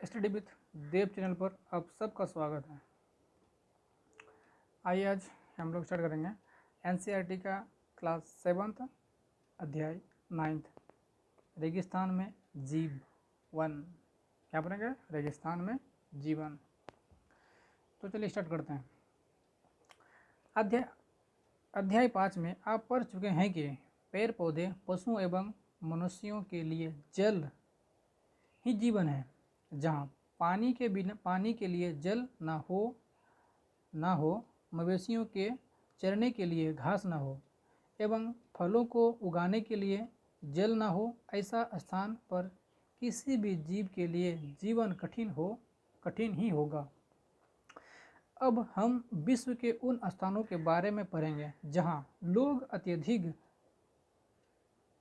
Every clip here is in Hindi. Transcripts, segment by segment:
स्टडी विथ देव चैनल पर आप सबका स्वागत है। आइए आज हम लोग स्टार्ट करेंगे एनसीईआरटी का क्लास 7th अध्याय 9th रेगिस्तान में जीव वन। क्या पढ़ेंगे? रेगिस्तान में जीवन। तो चलिए स्टार्ट करते हैं। अध्याय 5 में आप पढ़ चुके हैं कि पेड़ पौधे, पशुओं एवं मनुष्यों के लिए जल ही जीवन है। जहाँ पानी के लिए जल ना हो, मवेशियों के चरने के लिए घास ना हो एवं फलों को उगाने के लिए जल ना हो, ऐसा स्थान पर किसी भी जीव के लिए जीवन कठिन ही होगा। अब हम विश्व के उन स्थानों के बारे में पढ़ेंगे जहाँ लोग अत्यधिक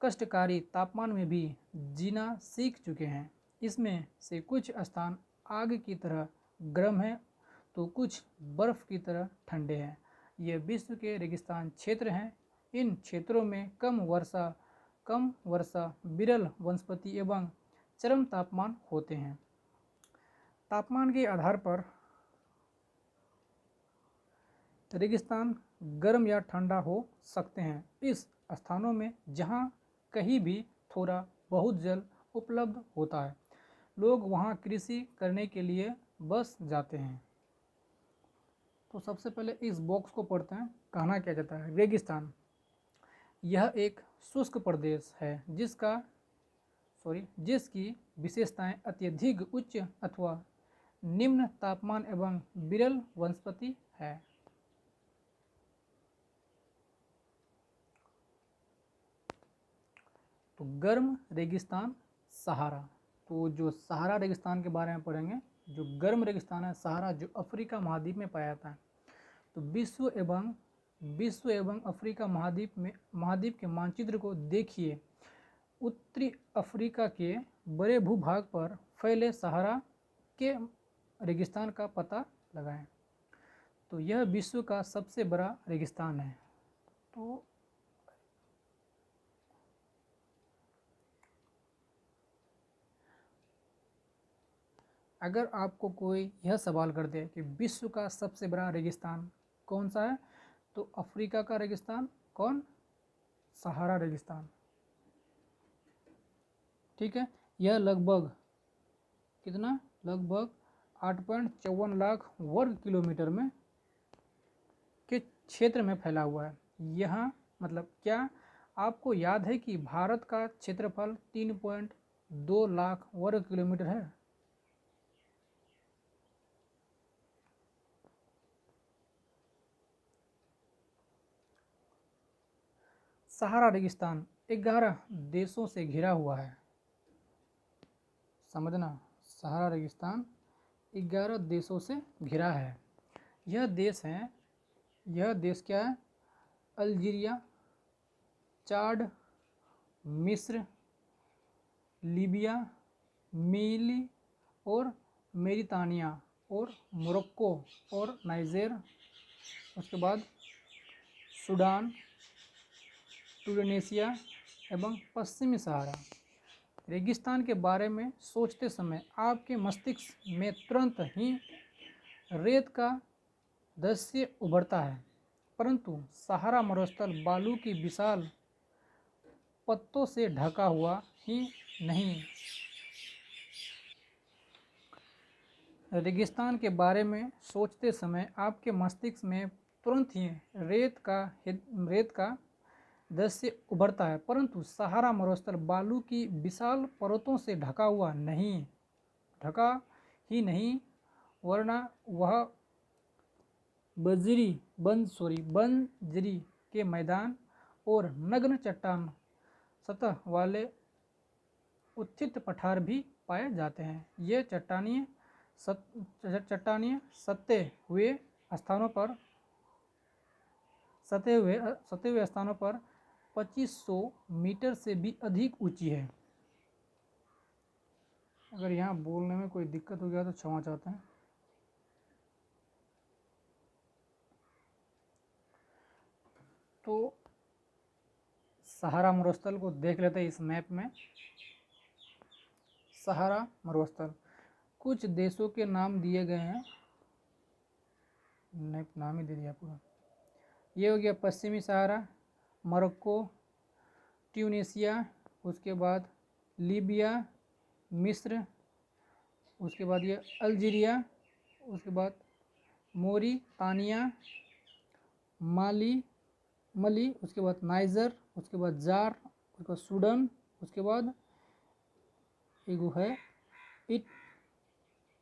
कष्टकारी तापमान में भी जीना सीख चुके हैं। इसमें से कुछ स्थान आग की तरह गर्म है तो कुछ बर्फ की तरह ठंडे हैं। ये विश्व के रेगिस्तान क्षेत्र हैं। इन क्षेत्रों में कम वर्षा, विरल वनस्पति एवं चरम तापमान होते हैं। तापमान के आधार पर रेगिस्तान गर्म या ठंडा हो सकते हैं। इस स्थानों में जहाँ कहीं भी थोड़ा बहुत जल उपलब्ध होता है, लोग वहाँ कृषि करने के लिए बस जाते हैं। तो सबसे पहले इस बॉक्स को पढ़ते हैं। कहना क्या जाता है? रेगिस्तान यह एक शुष्क प्रदेश है जिसकी विशेषताएं अत्यधिक उच्च अथवा निम्न तापमान एवं विरल वनस्पति है। तो गर्म रेगिस्तान सहारा। तो जो सहारा रेगिस्तान के बारे में पढ़ेंगे। जो गर्म रेगिस्तान है सहारा, जो अफ्रीका महाद्वीप में पाया जाता है। तो विश्व एवं अफ्रीका महाद्वीप के मानचित्र को देखिए। उत्तरी अफ्रीका के बड़े भूभाग पर फैले सहारा के रेगिस्तान का पता लगाएं। तो यह विश्व का सबसे बड़ा रेगिस्तान है। तो अगर आपको कोई यह सवाल कर दे कि विश्व का सबसे बड़ा रेगिस्तान कौन सा है, तो अफ्रीका का रेगिस्तान कौन? सहारा रेगिस्तान। ठीक है। यह लगभग 8.54 लाख वर्ग किलोमीटर में के क्षेत्र में फैला हुआ है। यहाँ मतलब क्या आपको याद है कि भारत का क्षेत्रफल 3.2 लाख वर्ग किलोमीटर है? सहारा रेगिस्तान 11 देशों से घिरा हुआ है। समझना, सहारा रेगिस्तान 11 देशों से घिरा है। यह देश क्या है? अल्जीरिया, चाड, मिस्र, लीबिया, मिली और मेरितानिया और मोरक्को और नाइजर, उसके बाद सूडान, टूनेशिया एवं पश्चिमी सहारा। रेगिस्तान के बारे में सोचते समय आपके मस्तिष्क में तुरंत ही रेत का दृश्य उभरता है, परंतु सहारा मरुस्थल बालू की विशाल पत्तों से ढका हुआ ही नहीं। रेगिस्तान के बारे में सोचते समय आपके मस्तिष्क में तुरंत ही रेत का दृश्य उभरता है, परंतु सहारा मरुस्थल बालू की विशाल परतों से ढका ही नहीं, वरना वह बंजरी के मैदान और नग्न चट्टान सतह वाले उत्थित पठार भी पाए जाते हैं। ये चट्टानीय सते हुए स्थानों पर 2500 मीटर से भी अधिक ऊंची है। अगर यहाँ बोलने में कोई दिक्कत हो गया तो क्षमा चाहते हैं। तो सहारा मरुस्थल को देख लेते हैं इस मैप में। सहारा मरुस्थल कुछ देशों के नाम दिए गए हैं, नहीं नाम ही दे दिया पूरा। ये हो गया पश्चिमी सहारा, मोरक्को, ट्यूनीशिया, उसके बाद लीबिया, मिस्र, उसके बाद ये अल्जीरिया, उसके बाद मोरितानिया, मली, उसके बाद नाइजर, उसके बाद जार, उसके बाद सूडान, उसके बाद एगो है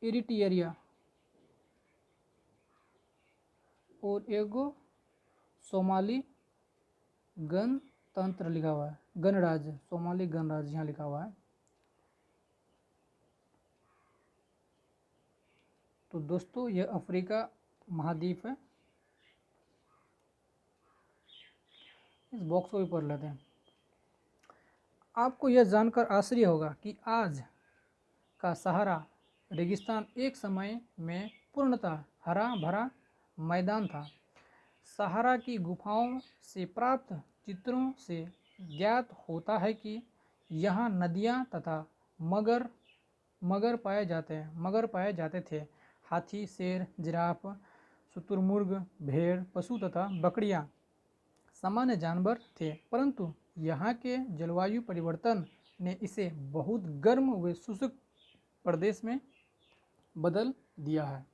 इरिट्रिया, और एगो सोमाली गणतंत्र लिखा हुआ है, गणराज्य, सोमाली गणराज्य यहाँ लिखा हुआ है। तो दोस्तों यह अफ्रीका महाद्वीप है। इस बॉक्स को भी पढ़ लेते हैं। आपको यह जानकर आश्चर्य होगा कि आज का सहारा रेगिस्तान एक समय में पूर्णतः हरा भरा मैदान था। सहारा की गुफाओं से प्राप्त चित्रों से ज्ञात होता है कि यहाँ नदियाँ तथा मगर पाए जाते थे। हाथी, शेर, जिराफ, शुतुरमुर्ग, भेड़, पशु तथा बकरियाँ सामान्य जानवर थे, परंतु यहाँ के जलवायु परिवर्तन ने इसे बहुत गर्म व शुष्क प्रदेश में बदल दिया है।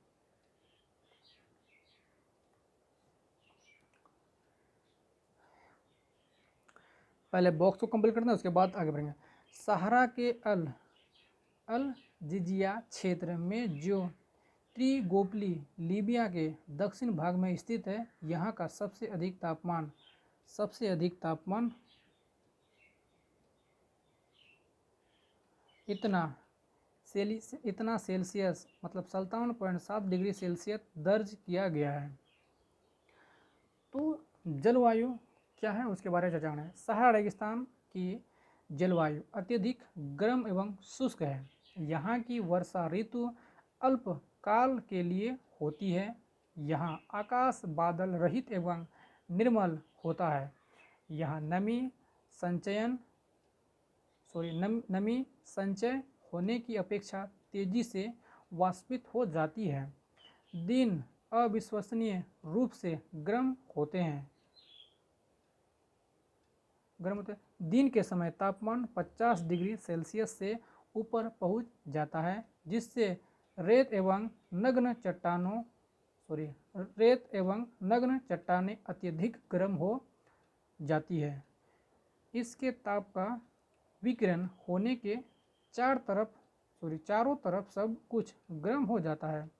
पहले बॉक्स को कंप्लीट करते हैं, उसके बाद आगे बढ़ेंगे। सहारा के अल जिजिया क्षेत्र में जो त्रिगोपली लीबिया के दक्षिण भाग में स्थित है, यहाँ का सबसे अधिक तापमान इतना सेल्सियस मतलब 57.7 डिग्री सेल्सियस दर्ज किया गया है। तो जलवायु क्या है उसके बारे में चर्चा करें। सहारा रेगिस्तान की जलवायु अत्यधिक गर्म एवं शुष्क है। यहाँ की वर्षा ऋतु अल्पकाल के लिए होती है। यहाँ आकाश बादल रहित एवं निर्मल होता है। यहाँ नमी संचय होने की अपेक्षा तेजी से वाष्पित हो जाती है। दिन अविश्वसनीय रूप से गर्म होते हैं। दिन के समय तापमान 50 डिग्री सेल्सियस से ऊपर पहुंच जाता है, जिससे रेत एवं नग्न चट्टानें अत्यधिक गर्म हो जाती है। इसके ताप का विकिरण होने के चारों तरफ सब कुछ गर्म हो जाता है।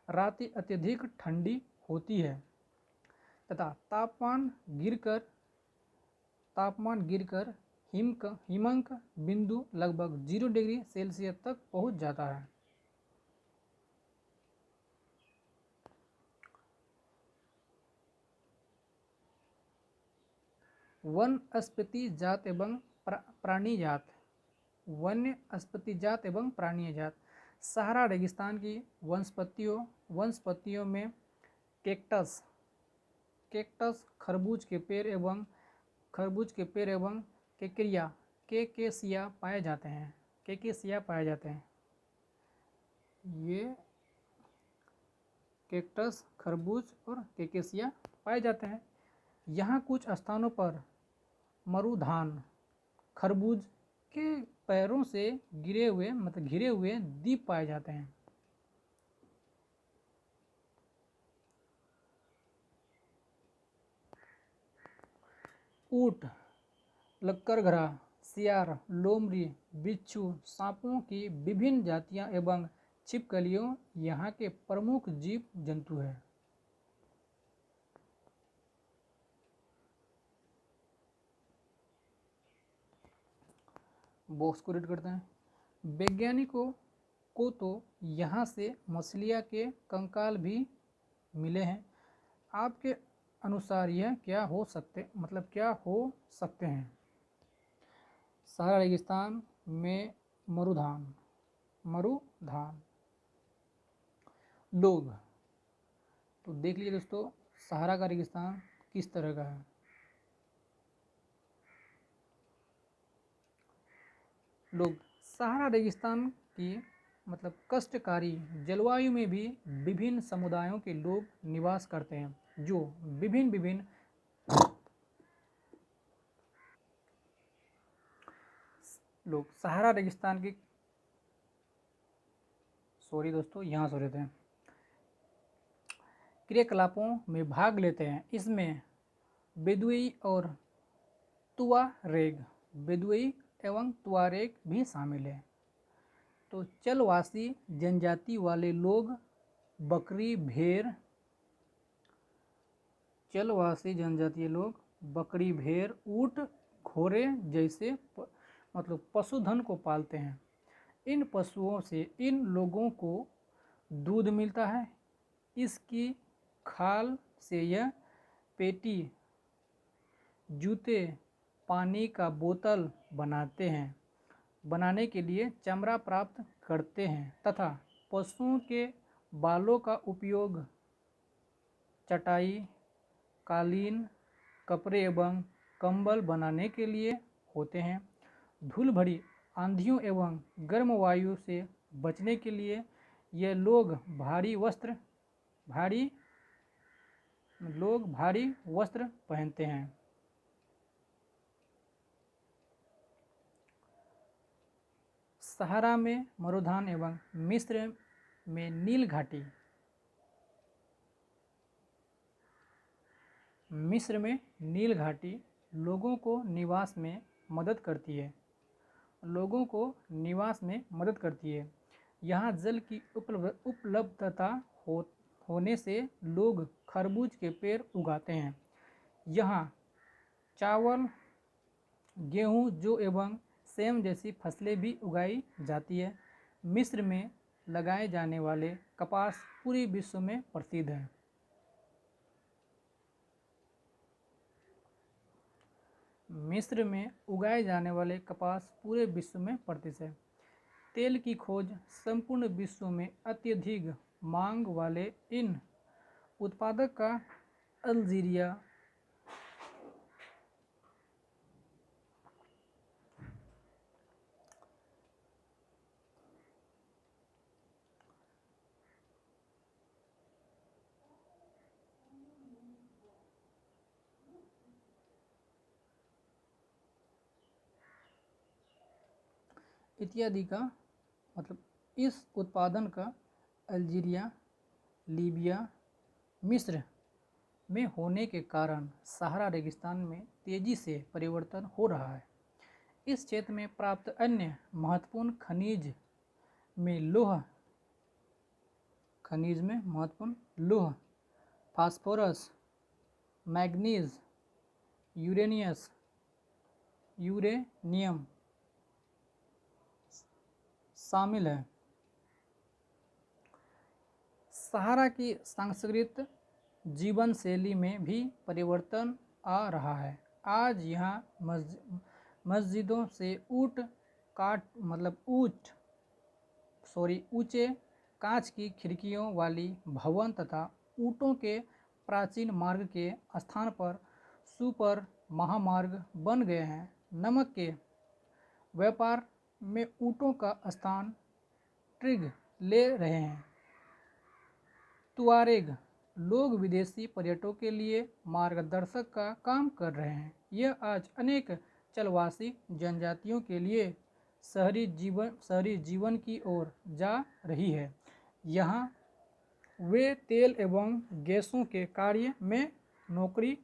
रातें अत्यधिक ठंडी होती है तथा तापमान गिरकर हिमंक बिंदु लगभग 0 डिग्री सेल्सियस तक पहुंच जाता है। वनस्पति जात एवं प्राणी जात। सहारा रेगिस्तान की वनस्पतियों में कैक्टस, खरबूज के पेड़ एवं केकेसिया पाए जाते हैं। ये कैक्टस, खरबूज और केकेसिया पाए जाते हैं। यहाँ कुछ स्थानों पर मरुधान, खरबूज के पैरों से घिरे हुए द्वीप पाए जाते हैं। ऊंट, लक्करघरा, सियार, लोमड़ी, बिच्छू, सांपों की विभिन्न जातियां एवं छिपकलियों यहाँ के प्रमुख जीव जंतु हैं। बॉक्स को रीड करते हैं। वैज्ञानिकों को तो यहाँ से मछलियाँ के कंकाल भी मिले हैं। आपके अनुसार यह क्या हो सकते हैं? सहारा रेगिस्तान में मरुधान। लोग तो देख लीजिए दोस्तों, सहारा का रेगिस्तान किस तरह का है। लोग, सहारा रेगिस्तान की मतलब कष्टकारी जलवायु में भी विभिन्न समुदायों के लोग निवास करते हैं जो विभिन्न विभिन्न लोग सहारा रेगिस्तान की सॉरी दोस्तों यहाँ से रहते हैं क्रियाकलापों में भाग लेते हैं। इसमें बेदुई और तुआरेग बेदुई एवं तुआरेग भी शामिल है। तो चलवासी जनजाति वाले लोग बकरी भेड़ चलवासी जनजातीय लोग बकरी भेड़ ऊँट घोड़े जैसे मतलब पशुधन को पालते हैं। इन पशुओं से इन लोगों को दूध मिलता है। इसकी खाल से यह पेटी जूते पानी का बोतल बनाने के लिए चमड़ा प्राप्त करते हैं तथा पशुओं के बालों का उपयोग चटाई कालीन कपड़े एवं कंबल बनाने के लिए होते हैं। धूल भरी आंधियों एवं गर्म वायु से बचने के लिए ये लोग भारी वस्त्र पहनते हैं। सहारा में मरुधान एवं मिस्र में नील घाटी लोगों को निवास में मदद करती है। यहाँ जल की उपलब्धता होने से लोग खरबूज के पेड़ उगाते हैं। यहाँ चावल गेहूँ जौ एवं सेम जैसी फसलें भी उगाई जाती है। मिस्र में लगाए जाने वाले कपास पूरे विश्व में प्रसिद्ध है। मिस्र में उगाए जाने वाले कपास पूरे विश्व में प्रसिद्ध है। तेल की खोज संपूर्ण विश्व में अत्यधिक मांग वाले इन उत्पादक का अल्जीरिया इत्यादि का मतलब इस उत्पादन का अल्जीरिया लीबिया मिस्र में होने के कारण सहारा रेगिस्तान में तेजी से परिवर्तन हो रहा है। इस क्षेत्र में प्राप्त अन्य महत्वपूर्ण खनिज में लौह फास्फोरस मैग्नीज यूरेनियम शामिल है। सहारा की सांस्कृतिक जीवन शैली में भी परिवर्तन आ रहा है। आज यहाँ मस्जिदों से ऊंचे कांच की खिड़कियों वाली भवन तथा ऊँटों के प्राचीन मार्ग के स्थान पर सुपर महामार्ग बन गए हैं। नमक के व्यापार में ऊँटों का स्थान ट्रिग ले रहे हैं। तुआरेग लोग विदेशी पर्यटकों के लिए मार्गदर्शक का काम कर रहे हैं। यह आज अनेक चलवासी जनजातियों के लिए शहरी जीवन की ओर जा रही है। यहाँ वे तेल एवं गैसों के कार्य में नौकरी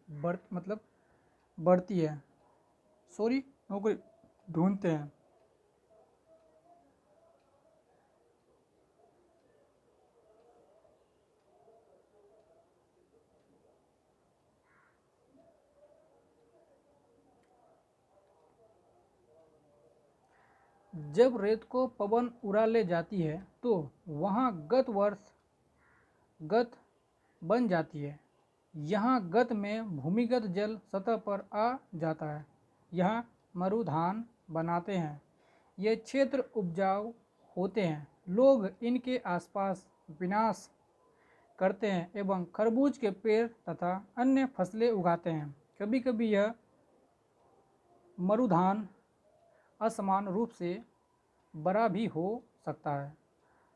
ढूंढते हैं। जब रेत को पवन उड़ा ले जाती है तो वहाँ गत बन जाती है। यहाँ गत में भूमिगत जल सतह पर आ जाता है। यहाँ मरुधान बनाते हैं। ये क्षेत्र उपजाऊ होते हैं। लोग इनके आसपास विनाश करते हैं एवं खरबूज के पेड़ तथा अन्य फसलें उगाते हैं। कभी कभी यह मरुधान असमान रूप से बड़ा भी हो सकता है।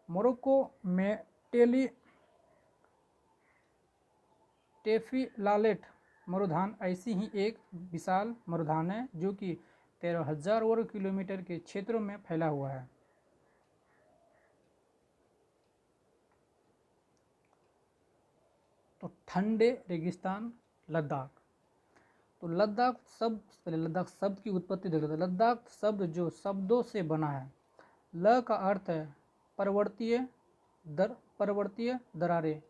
मोरक्को में टेफिलालेट मरुधान ऐसी ही एक विशाल मरुधान है जो कि 13,000 वर्ग किलोमीटर के क्षेत्रों में फैला हुआ है। तो ठंडे रेगिस्तान लद्दाख। तो लद्दाख शब्द, पहले लद्दाख शब्द की उत्पत्ति देख लेते हैं। लद्दाख शब्द जो शब्दों से बना है, ल का अर्थ है पर्वतीय दरारें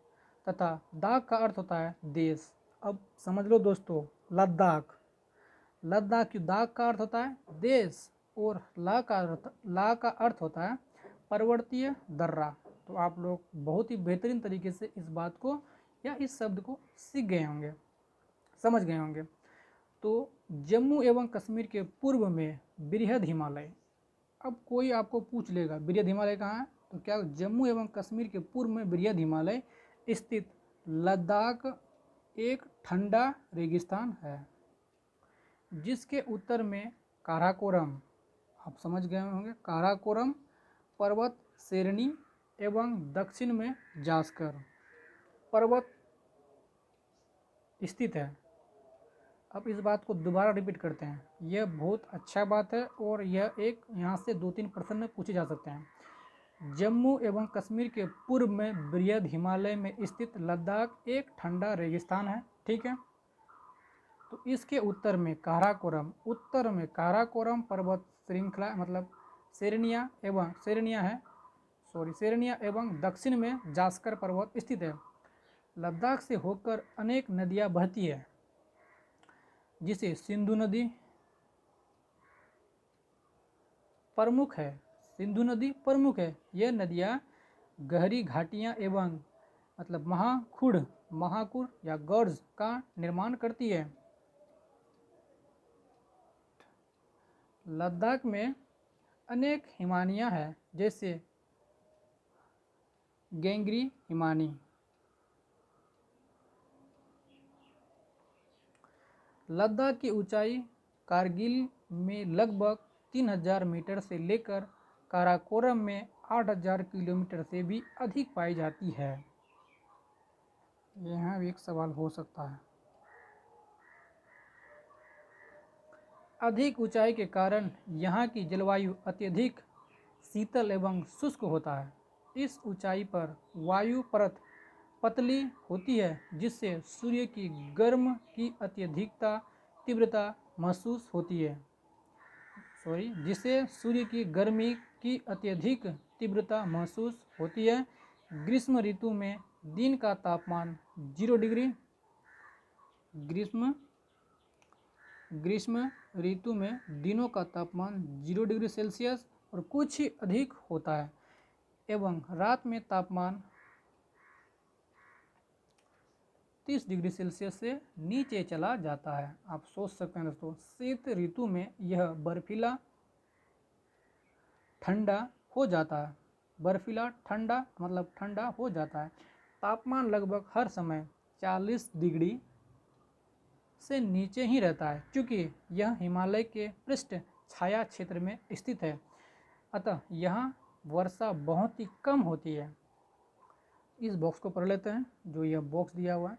तथा दाग का अर्थ होता है देश। अब समझ लो दोस्तों, लद्दाख की दाग का अर्थ होता है देश और ला का अर्थ होता है पर्वतीय दर्रा। तो आप लोग बहुत ही बेहतरीन तरीके से इस बात को या इस शब्द को सीख गए होंगे, समझ गए होंगे। तो जम्मू एवं कश्मीर के पूर्व में बृहद हिमालय। अब कोई आपको पूछ लेगा बृहद हिमालय कहाँ है, तो क्या जम्मू एवं कश्मीर के पूर्व में बृहद हिमालय स्थित लद्दाख एक ठंडा रेगिस्तान है, जिसके उत्तर में काराकोरम, आप समझ गए होंगे, काराकोरम पर्वत श्रेणी एवं दक्षिण में जास्कर पर्वत स्थित है। अब इस बात को दोबारा रिपीट करते हैं, यह बहुत अच्छा बात है और यह एक यहाँ से 2-3 प्रश्न पूछे जा सकते हैं। जम्मू एवं कश्मीर के पूर्व में बृहद हिमालय में स्थित लद्दाख एक ठंडा रेगिस्तान है, ठीक है। तो इसके उत्तर में काराकोरम पर्वत श्रृंखला मतलब श्रेणियाँ एवं दक्षिण में जास्कर पर्वत स्थित है। लद्दाख से होकर अनेक नदियाँ बहती है, जिसे सिंधु नदी प्रमुख है। यह नदियाँ गहरी घाटियाँ एवं मतलब महाकुड़ या गॉर्ज का निर्माण करती है। लद्दाख में अनेक हिमानियाँ हैं, जैसे गेंगरी हिमानी। लद्दाख की ऊंचाई कारगिल में लगभग 3,000 मीटर से लेकर काराकोरम में 8,000 किलोमीटर से भी अधिक पाई जाती है। यहाँ भी एक सवाल हो सकता है। अधिक ऊंचाई के कारण यहाँ की जलवायु अत्यधिक शीतल एवं शुष्क होता है। इस ऊंचाई पर वायु परत पतली होती है, जिससे सूर्य की गर्म की अत्यधिकता तीव्रता महसूस होती है। जिससे सूर्य की गर्मी की अत्यधिक तीव्रता महसूस होती है। ग्रीष्म ऋतु में दिन का तापमान 0 डिग्री ग्रीष्म ऋतु में दिनों का तापमान 0 डिग्री सेल्सियस और कुछ ही अधिक होता है एवं रात में तापमान 30 डिग्री सेल्सियस से नीचे चला जाता है। आप सोच सकते हैं दोस्तों, शीत ऋतु में यह बर्फीला ठंडा हो जाता है। बर्फीला ठंडा मतलब ठंडा हो जाता है। तापमान लगभग हर समय 40 डिग्री से नीचे ही रहता है, क्योंकि यह हिमालय के पृष्ठ छाया क्षेत्र में स्थित है। अतः यहाँ वर्षा बहुत ही कम होती है। इस बॉक्स को पढ़ लेते हैं, जो यह बॉक्स दिया हुआ है।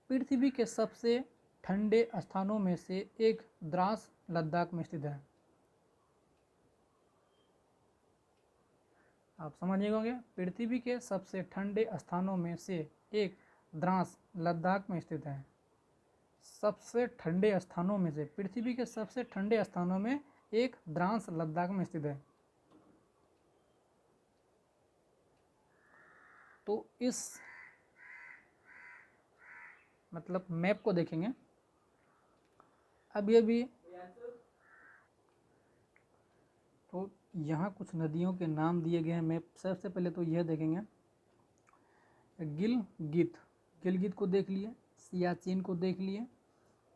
पृथ्वी के सबसे ठंडे स्थानों में से एक द्रास लद्दाख में स्थित है। आप समझिए होंगे, पृथ्वी के सबसे ठंडे स्थानों में से एक द्रास लद्दाख में स्थित है। सबसे ठंडे स्थानों में से, पृथ्वी के सबसे ठंडे स्थानों में एक द्रास लद्दाख में स्थित है। तो इस मतलब मैप को देखेंगे अभी तो यहाँ कुछ नदियों के नाम दिए गए हैं मैप। सबसे पहले तो यह देखेंगे, गिलगित को देख लिए, सियाचिन को देख लिए।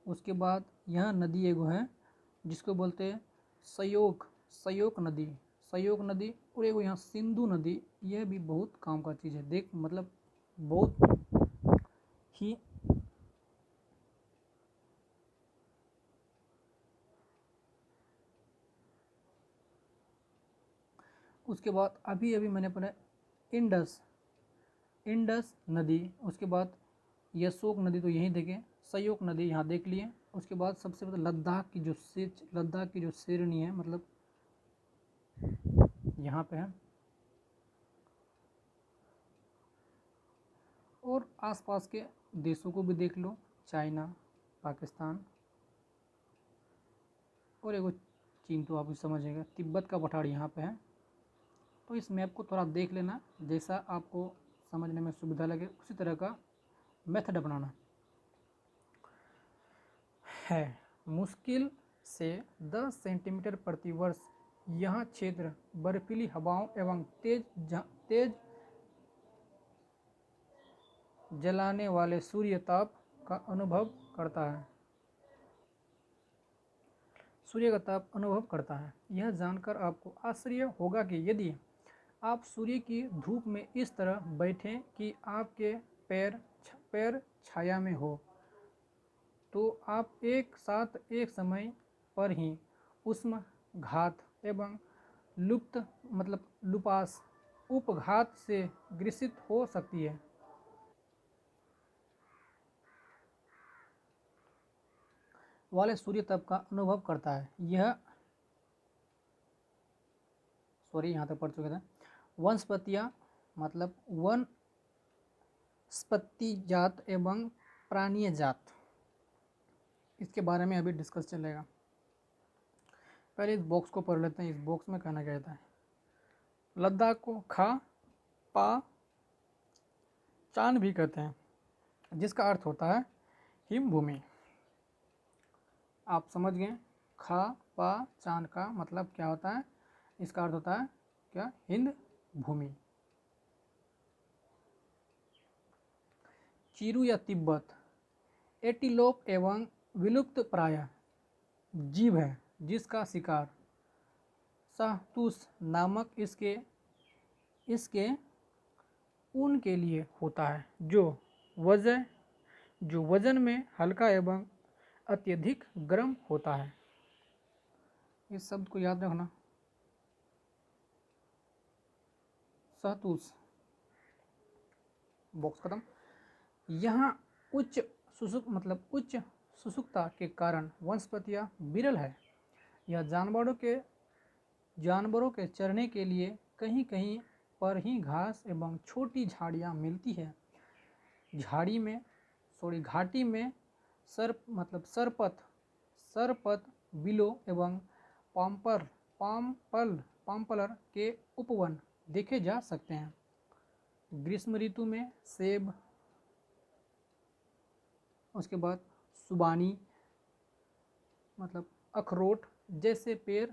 उसके बाद यहाँ नदी एगो है जिसको बोलते हैं सयोक नदी, और एगो यहाँ सिंधु नदी। यह भी बहुत काम का चीज़ है, मतलब बहुत ही उसके बाद अभी अभी मैंने पढ़ा इंडस नदी, उसके बाद यशोक नदी तो यहीं देखें, सयोक नदी यहाँ देख लिए। उसके बाद सबसे पहले लद्दाख की जो शेरनी है मतलब यहाँ पे है, और आसपास के देशों को भी देख लो, चाइना, पाकिस्तान, और एगो चीन तो आप भी समझेगा, तिब्बत का पठार यहाँ पे है। तो इस मैप को थोड़ा देख लेना, जैसा आपको समझने में सुविधा लगे उसी तरह का मेथड अपनाना है। मुश्किल से 10 सेंटीमीटर प्रति वर्ष यह क्षेत्र बर्फीली हवाओं एवं तेज जलाने वाले सूर्य ताप का अनुभव करता है। सूर्य का ताप अनुभव करता है। यह जानकर आपको आश्चर्य होगा कि यदि आप सूर्य की धूप में इस तरह बैठें कि आपके पैर छाया में हो, तो आप एक साथ एक समय पर ही उष्म घात एवं लुपास उपघात से ग्रसित हो सकती है। वाले सूर्य तप का अनुभव करता है। यह यहाँ तक पढ़ चुके थे। वनस्पतियाँ मतलब वनस्पति जात एवं प्राणीय जात, इसके बारे में अभी डिस्कस चलेगा। पहले इस बॉक्स को पढ़ लेते हैं। इस बॉक्स में कहना कहता है, लद्दाख को खा पा चान भी कहते हैं, जिसका अर्थ होता है हिम भूमि। आप समझ गए, खा पा चान का मतलब क्या होता है, इसका अर्थ होता है क्या, हिंद भूमि। चीरू या तिब्बत एटीलोप एवं विलुप्त प्राय जीव है, जिसका शिकार शाहतूश नामक इसके ऊन के लिए होता है, जो वजन में हल्का एवं अत्यधिक गर्म होता है। इस शब्द को याद रखना, शाहतूश। बॉक्स खत्म। यहाँ उच्च शुष्कता के कारण वनस्पतियाँ विरल है। यह जानवरों के चरने के लिए कहीं कहीं पर ही घास एवं छोटी झाड़ियाँ मिलती है। घाटी में सरपत, बिलो एवं पाम्पलर के उपवन देखे जा सकते हैं। ग्रीष्म ऋतु में सेब, उसके बाद सुबानी मतलब अखरोट जैसे पेड़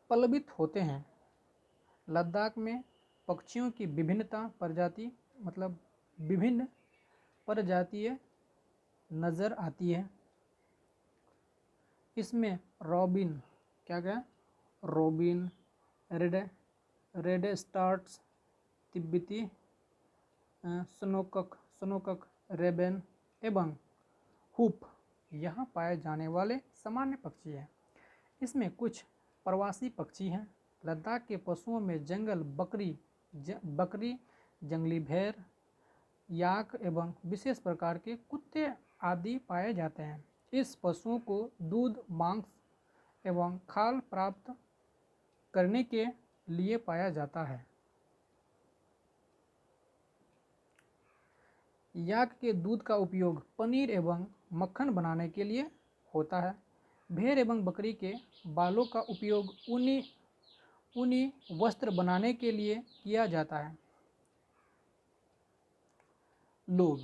पल्लवित होते हैं। लद्दाख में पक्षियों की विभिन्न प्रजातियाँ नज़र आती है। इसमें रॉबिन, रेड स्टार्स, तिब्बती स्नोकक, रेबन एवं हुप यहाँ पाए जाने वाले सामान्य पक्षी हैं। इसमें कुछ प्रवासी पक्षी हैं। लद्दाख के पशुओं में जंगल बकरी, जंगली भेड़, याक एवं विशेष प्रकार के कुत्ते आदि पाए जाते हैं। इस पशुओं को दूध, मांस एवं खाल प्राप्त करने के लिए पाया जाता है। याक के दूध का उपयोग पनीर एवं मक्खन बनाने के लिए होता है। भेड़ एवं बकरी के बालों का उपयोग ऊनी वस्त्र बनाने के लिए किया जाता है। लोग,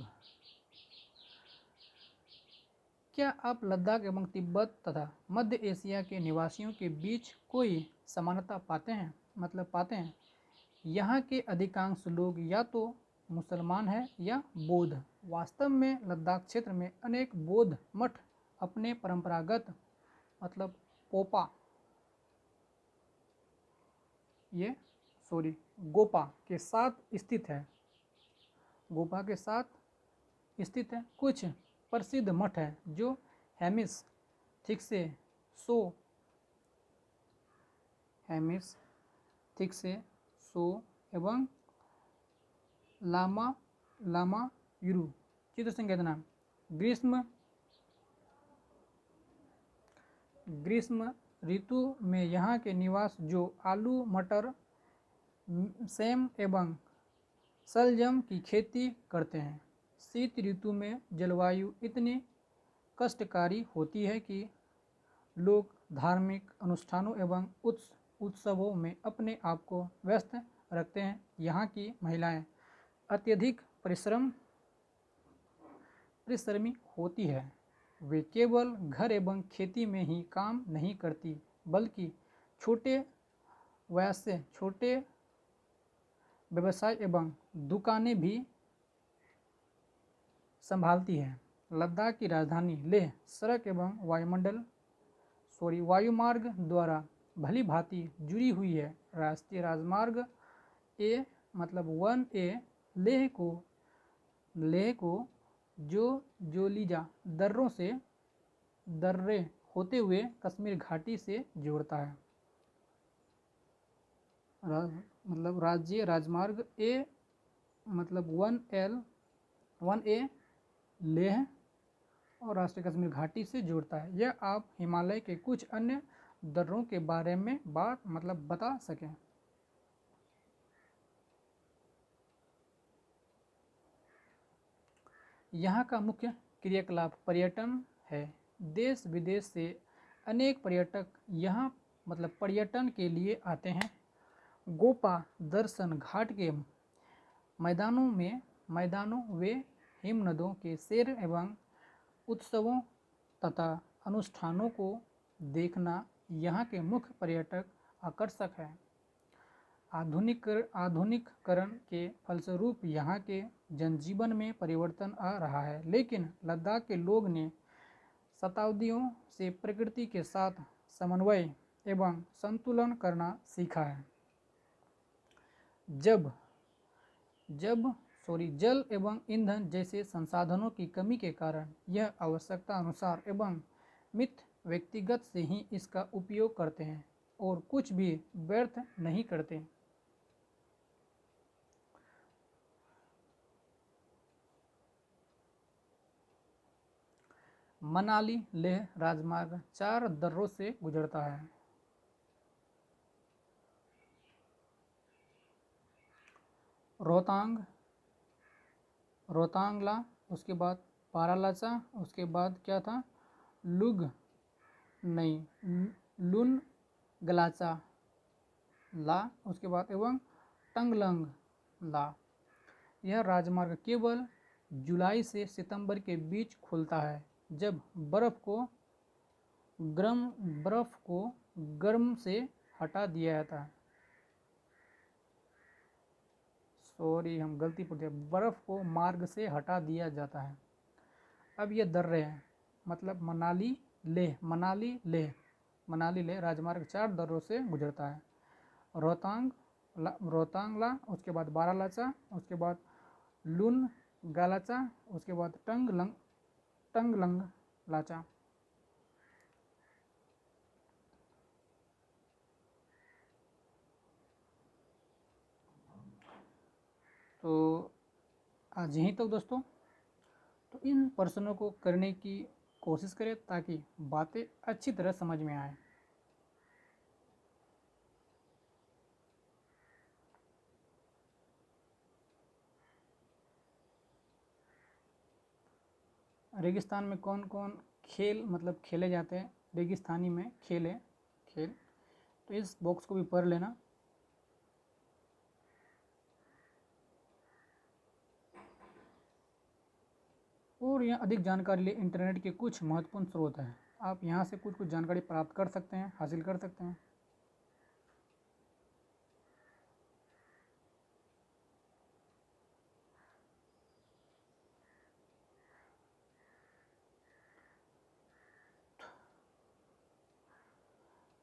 क्या आप लद्दाख एवं तिब्बत तथा मध्य एशिया के निवासियों के बीच कोई समानता पाते हैं? यहाँ के अधिकांश लोग या तो मुसलमान हैं या बौद्ध। वास्तव में लद्दाख क्षेत्र में अनेक बौद्ध मठ अपने परंपरागत गोपा के साथ स्थित है। कुछ प्रसिद्ध मठ हैं जो हेमिस, थिक्से, सो हेमिस, थिक से, सो एवं लामा लामा यूरू। चित्र संख्या इतना। ग्रीष्म ऋतु में यहाँ के निवास जो आलू, मटर, सेम एवं शलजम की खेती करते हैं। शीत ऋतु में जलवायु इतनी कष्टकारी होती है कि लोग धार्मिक अनुष्ठानों एवं उत्सवों में अपने आप को व्यस्त रखते हैं। यहाँ की महिलाएं अत्यधिक परिश्रमी होती है। वे केवल घर एवं खेती में ही काम नहीं करती बल्कि छोटे व्यवसाय एवं दुकानें भी संभालती है। लद्दाख की राजधानी लेह सड़क एवं वायुमार्ग द्वारा भली भांति जुड़ी हुई है। राष्ट्रीय राजमार्ग ए मतलब 1A लेह को जोलीजा दर्रे होते हुए कश्मीर घाटी से जोड़ता है। मतलब राज्य राजमार्ग ए मतलब 1A लेह और राष्ट्रीय कश्मीर घाटी से जोड़ता है। यह आप हिमालय के कुछ अन्य दर्रों के बारे में बता सकें। यहाँ का मुख्य क्रियाकलाप पर्यटन है। देश विदेश से अनेक पर्यटक यहाँ पर्यटन के लिए आते हैं। गोपा दर्शन घाट के मैदानों वे हिमनदों के सैर एवं उत्सवों तथा अनुष्ठानों को देखना यहाँ के मुख्य पर्यटक आकर्षक है। आधुनिकीकरण के फलस्वरूप यहाँ के जनजीवन में परिवर्तन आ रहा है, लेकिन लद्दाख के लोग ने शताब्दियों से प्रकृति के साथ समन्वय एवं संतुलन करना सीखा है। जल एवं ईंधन जैसे संसाधनों की कमी के कारण यह आवश्यकता अनुसार एवं मित व्यक्तिगत से ही इसका उपयोग करते हैं और कुछ भी व्यर्थ नहीं करते। मनाली लेह राजमार्ग 4 दर्रों से गुजरता है। रोहतांगला, उसके बाद पारालाचा, उसके बाद क्या था लुनगलाचा ला, उसके बाद एवं टंगलंग ला। यह राजमार्ग केवल जुलाई से सितंबर के बीच खुलता है, जब बर्फ को गर्म से हटा दिया जाता है। हम गलती पढ़ दिया, बर्फ को मार्ग से हटा दिया जाता है। अब ये दर्रे हैं, मतलब मनाली लेह राजमार्ग 4 दर्रों से गुजरता है। रोहतांगला, उसके बाद बारालाचा, उसके बाद लुनगालाचा, उसके बाद टंगलंगलाचा। तो आज यहीं तक दोस्तों। तो इन प्रश्नों को करने की कोशिश करें ताकि बातें अच्छी तरह समझ में आए। रेगिस्तान में कौन कौन खेल खेले जाते हैं, रेगिस्तानी में खेल, तो इस बॉक्स को भी पढ़ लेना। और यहाँ अधिक जानकारी लिए इंटरनेट के कुछ महत्वपूर्ण स्रोत हैं, आप यहाँ से कुछ जानकारी प्राप्त कर सकते हैं, हासिल कर सकते हैं।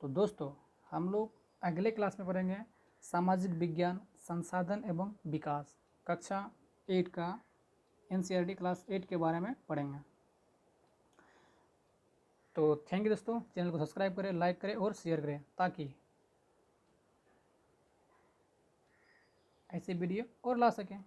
तो दोस्तों, हम लोग अगले क्लास में पढ़ेंगे सामाजिक विज्ञान, संसाधन एवं विकास, कक्षा 8 का NCERT क्लास 8 के बारे में पढ़ेंगे। तो थैंक यू दोस्तों। चैनल को सब्सक्राइब करें, लाइक करें और शेयर करें ताकि ऐसे वीडियो और ला सकें।